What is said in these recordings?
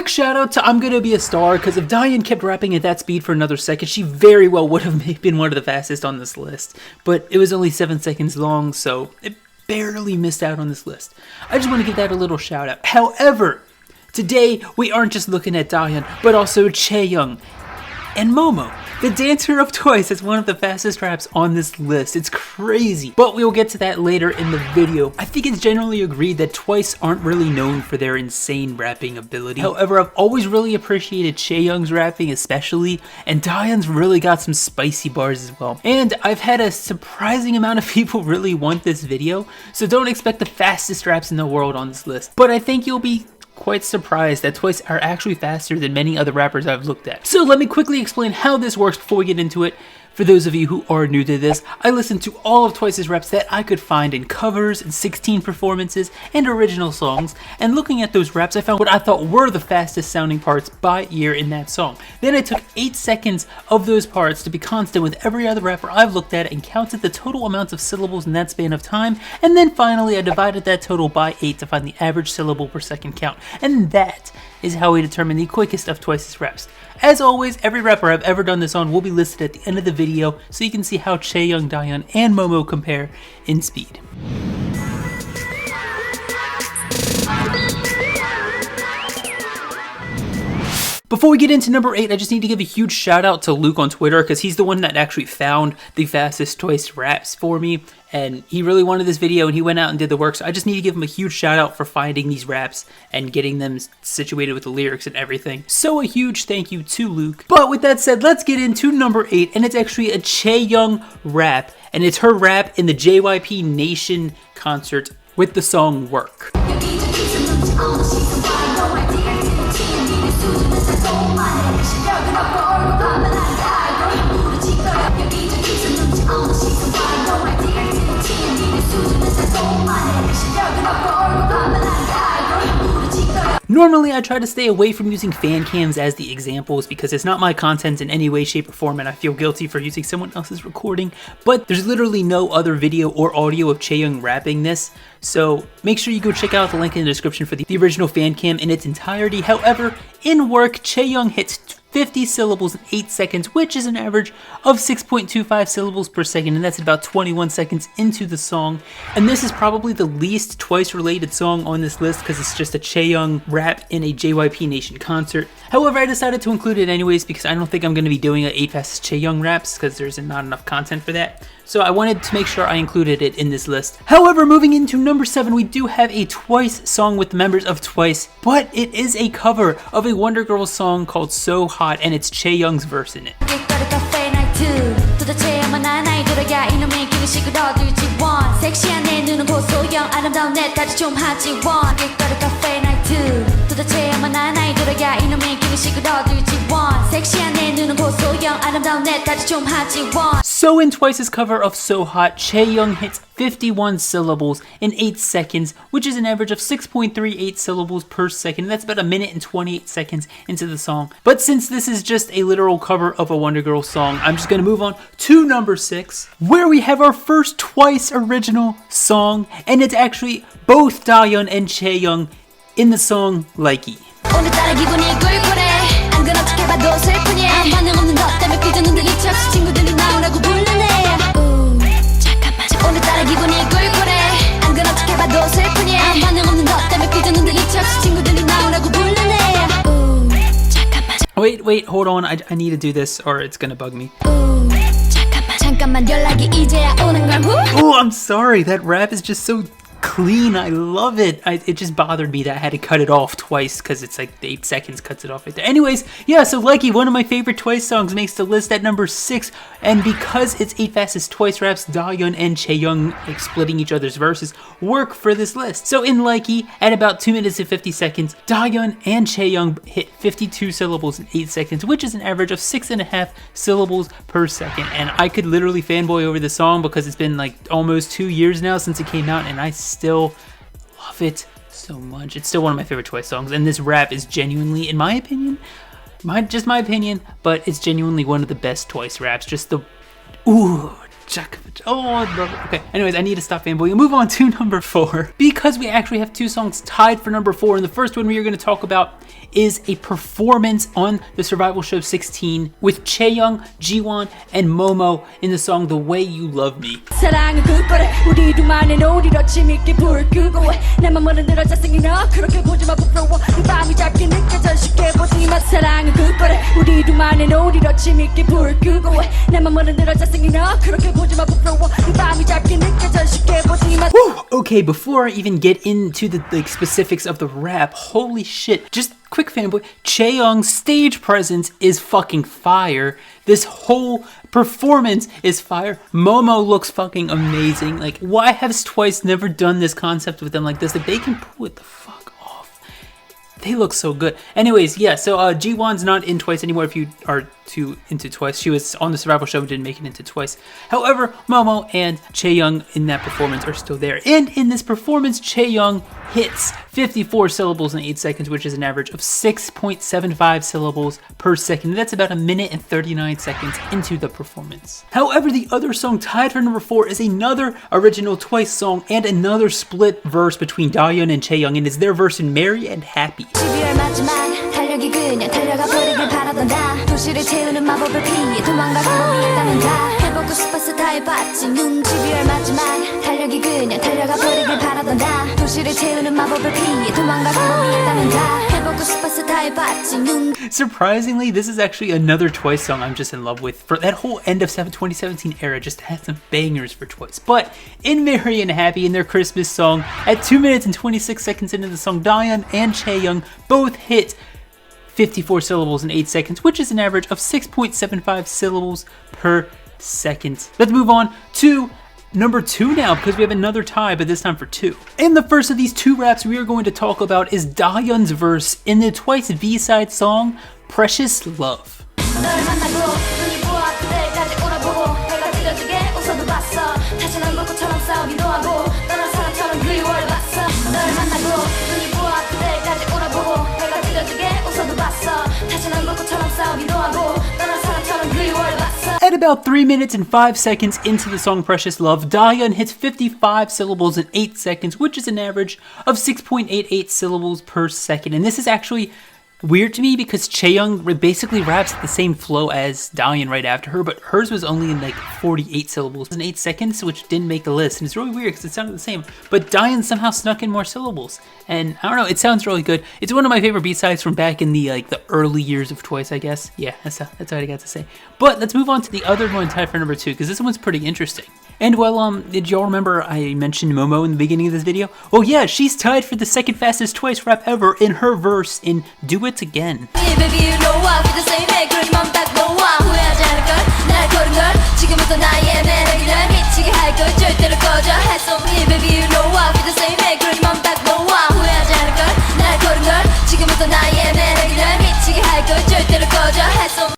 Quick shout out to I'm Gonna Be a Star, because if Diane kept rapping at that speed for another second, she very well would have been one of the fastest on this list. But it was only 7 seconds long, so it barely missed out on this list. I just want to give that a little shout out. However, today we aren't just looking at Diane, but also Chaeyoung and Momo. The dancer of Twice is one of the fastest raps on this list. It's crazy, but we will get to that later in the video. I think it's generally agreed that Twice aren't really known for their insane rapping ability. However, I've always really appreciated Chaeyoung's rapping especially, and Diane's really got some spicy bars as well. And I've had a surprising amount of people really want this video, so don't expect the fastest raps in the world on this list. But I think you'll be quite surprised that Twice are actually faster than many other rappers I've looked at. So let me quickly explain how this works before we get into it. For those of you who are new to this, I listened to all of Twice's raps that I could find in covers and 16 performances and original songs, and looking at those raps I found what I thought were the fastest sounding parts by ear in that song. Then I took 8 seconds of those parts to be constant with every other rapper I've looked at and counted the total amounts of syllables in that span of time, and then finally I divided that total by 8 to find the average syllable per second count, and that is how we determine the quickest of Twice's raps. As always, every rapper I've ever done this on will be listed at the end of the video so you can see how Chaeyoung, Diane, and Momo compare in speed. Before we get into number 8, I just need to give a huge shout out to Luke on Twitter, because he's the one that actually found the fastest Twice raps for me, and he really wanted this video and he went out and did the work, so I just need to give him a huge shout out for finding these raps and getting them situated with the lyrics and everything. So a huge thank you to Luke. But with that said, let's get into number 8, and it's actually a Chaeyoung rap, and it's her rap in the JYPNation concert with the song Work. Normally, I try to stay away from using fan cams as the examples because it's not my content in any way, shape, or form, and I feel guilty for using someone else's recording, but there's literally no other video or audio of Chaeyoung rapping this, so make sure you go check out the link in the description for the original fan cam in its entirety. However, in Work, Chaeyoung hits 50 syllables in 8 seconds, which is an average of 6.25 syllables per second, and that's about 21 seconds into the song. And this is probably the least Twice related song on this list because it's just a Chaeyoung rap in a JYPNation concert. However, I decided to include it anyways because I don't think I'm going to be doing a 8 fastest Chaeyoung raps because there's not enough content for that. So I wanted to make sure I included it in this list. However, moving into number 7, we do have a Twice song with the members of Twice, but it is a cover of a Wonder Girls song called So Hot, and it's Chaeyoung's verse in it. So in Twice's cover of So Hot, Chaeyoung hits 51 syllables in 8 seconds, which is an average of 6.38 syllables per second. That's about 1 minute and 28 seconds into the song. But since this is just a literal cover of a Wonder Girls song, I'm just going to move on to number 6, where we have our first Twice original song, and it's actually both Diane and Chaeyoung in the song Likey. Wait, hold on, I need to do this or it's gonna bug me. Oh, I'm sorry, that rap is just so clean. I love it. It just bothered me that I had to cut it off twice because it's like 8 seconds cuts it off right there. Anyways, yeah, so Likey, one of my favorite Twice songs, makes the list at number 6, and because it's 8 fastest Twice raps, Dahyun and Chaeyoung, like splitting each other's verses, work for this list. So in Likey, at about 2 minutes and 50 seconds, Dahyun and Chaeyoung hit 52 syllables in 8 seconds, which is an average of 6.5 syllables per second. And I could literally fanboy over the song because it's been like almost 2 years now since it came out, and I still love it so much. It's still one of my favorite Twice songs, and this rap is genuinely, in my opinion, just my opinion, but it's genuinely one of the best Twice raps. Just the, ooh, Oh, I love it. Okay, anyways, I need to stop fanboying and move on to number 4 because we actually have 2 songs tied for number 4, and the first one we are going to talk about is a performance on the survival show 16 with Chaeyoung, Jiwon, and Momo in the song The Way You Love Me. 사랑은 그거래 우리 둘만의 놀이로 재밌게 불 끄고 내 맘은 늘어 잘생긴 너 그렇게 보지마 부끄러워 이 밤이 짧게 느껴져 쉽게 보지마 사랑은 그거래 우리 둘만의 놀이로 재밌게 불 끄고 내 맘은 늘어 잘생긴 너 그렇게 보지마 부끄러워 이 밤이 짧게 느껴져 쉽게 보지마. Okay, before I even get into the specifics of the rap, holy shit, just quick fanboy, Chaeyoung's stage presence is fucking fire. This whole performance is fire. Momo looks fucking amazing. Like, why has Twice never done this concept with them like this? Like, they can pull it the fuck off. They look so good. Anyways, yeah, so Jiwon's not in Twice anymore if you are too into Twice. She was on the survival show and didn't make it into Twice. However, Momo and Chaeyoung in that performance are still there. And in this performance, Chaeyoung hits 54 syllables in 8 seconds, which is an average of 6.75 syllables per second. That's about 1 minute and 39 seconds into the performance. However, the other song tied for number 4 is another original Twice song and another split verse between Dahyun and Chaeyoung, and it's their verse in Merry and Happy. 채우는 마법을 피해 도망가고 있다는 다 해보고 싶어서 다 해봤지 12월 마지막 달력이 그냥 달려가 버리길 바라던다 도시를 채우는 마법을 피해 도망가고 있다는 다 해보고 싶어서 다 해봤지. Surprisingly, this is actually another Twice song I'm just in love with. For that whole end of 2017 era just had some bangers for Twice. But in Merry and Happy, in their Christmas song, at 2 minutes and 26 seconds into the song, Dahyun and Chaeyoung both hit 54 syllables in 8 seconds, which is an average of 6.75 syllables per second. Let's move on to number 2 now, because we have another tie, but this time for 2. And the first of these 2 raps we are going to talk about is Dahyun's verse in the Twice B-side song, Precious Love. At about 3 minutes and 5 seconds into the song Precious Love, Dahyun hits 55 syllables in 8 seconds, which is an average of 6.88 syllables per second. And this is actually weird to me because Chaeyoung basically raps at the same flow as Dahyun right after her, but hers was only in like 48 syllables in 8 seconds, which didn't make a list. And it's really weird because it sounded the same, but Dahyun somehow snuck in more syllables. And I don't know, it sounds really good. It's one of my favorite B-sides from back in the the early years of Twice, I guess. Yeah, that's what I got to say. But let's move on to the other one tied for number 2, because this one's pretty interesting. And well, did y'all remember I mentioned Momo in the beginning of this video? Well, yeah, she's tied for the second fastest Twice rap ever in her verse in Do It Again.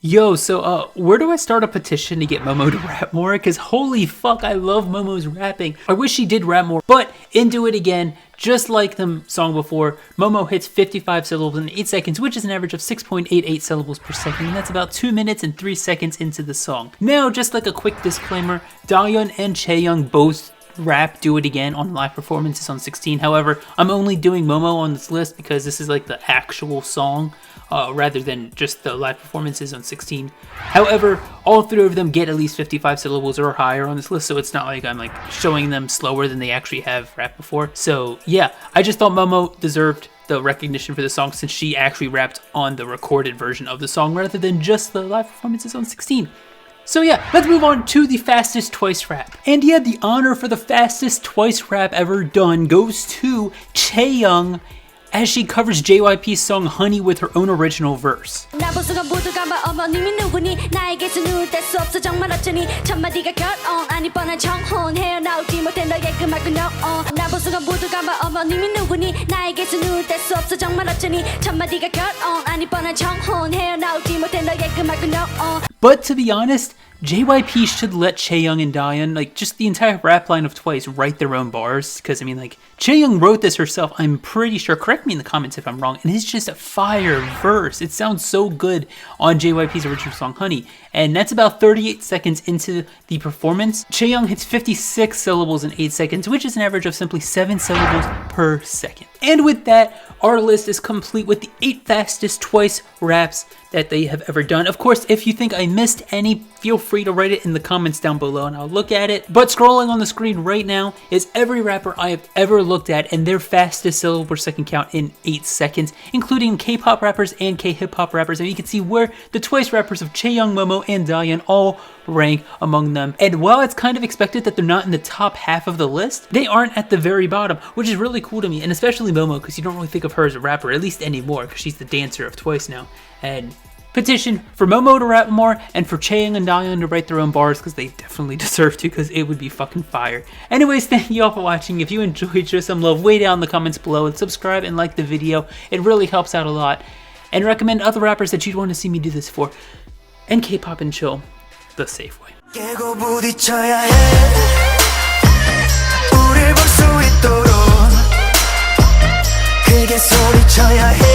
Yo, so where do I start a petition to get Momo to rap more? Because holy fuck, I love Momo's rapping. I wish she did rap more. But in Do It Again, just like the song before, Momo hits 55 syllables in 8 seconds, which is an average of 6.88 syllables per second, and that's about 2 minutes and 3 seconds into the song. Now, just like a quick disclaimer, Dahyun and Chaeyoung both rap Do It Again on live performances on 16. However, I'm only doing Momo on this list because this is like the actual song rather than just the live performances on 16. However, all 3 of them get at least 55 syllables or higher on this list, so it's not like I'm like showing them slower than they actually have rapped before. So yeah, I just thought Momo deserved the recognition for the song since she actually rapped on the recorded version of the song rather than just the live performances on 16. So yeah, let's move on to the fastest Twice rap. And yeah, the honor for the fastest Twice rap ever done goes to Chaeyoung as she covers JYP's song Honey with her own original verse. But to be honest, JYP should let Chaeyoung and Daeyeon, like just the entire rap line of Twice, write their own bars. Because I mean, like Chaeyoung wrote this herself, I'm pretty sure. Correct me in the comments if I'm wrong. And it's just a fire verse. It sounds so good on JYP's original song Honey. And that's about 38 seconds into the performance. Chaeyoung hits 56 syllables in 8 seconds, which is an average of simply 7 syllables per second. And with that, our list is complete with the 8 fastest Twice raps that they have ever done. Of course, if you think I missed any, feel free to write it in the comments down below and I'll look at it. But scrolling on the screen right now is every rapper I have ever looked at and their fastest syllable per second count in 8 seconds, including K-pop rappers and K-hip hop rappers. And you can see where the Twice rappers of Chaeyoung, Momo, and Daeyeon all rank among them. And while it's kind of expected that they're not in the top half of the list, they aren't at the very bottom, which is really cool to me, and especially Momo, because you don't really think of her as a rapper, at least anymore, because she's the dancer of Twice now. And petition for Momo to rap more and for Chaeyoung and Daeyeon to write their own bars, because they definitely deserve to, because it would be fucking fire. Anyways, thank you all for watching. If you enjoyed, show some love way down in the comments below and subscribe and like the video. It really helps out a lot. And recommend other rappers that you'd want to see me do this for. And K-pop and chill the safe way. 깨고 부딪혀야 해 우릴 볼 수 있도록 크게 소리쳐야 해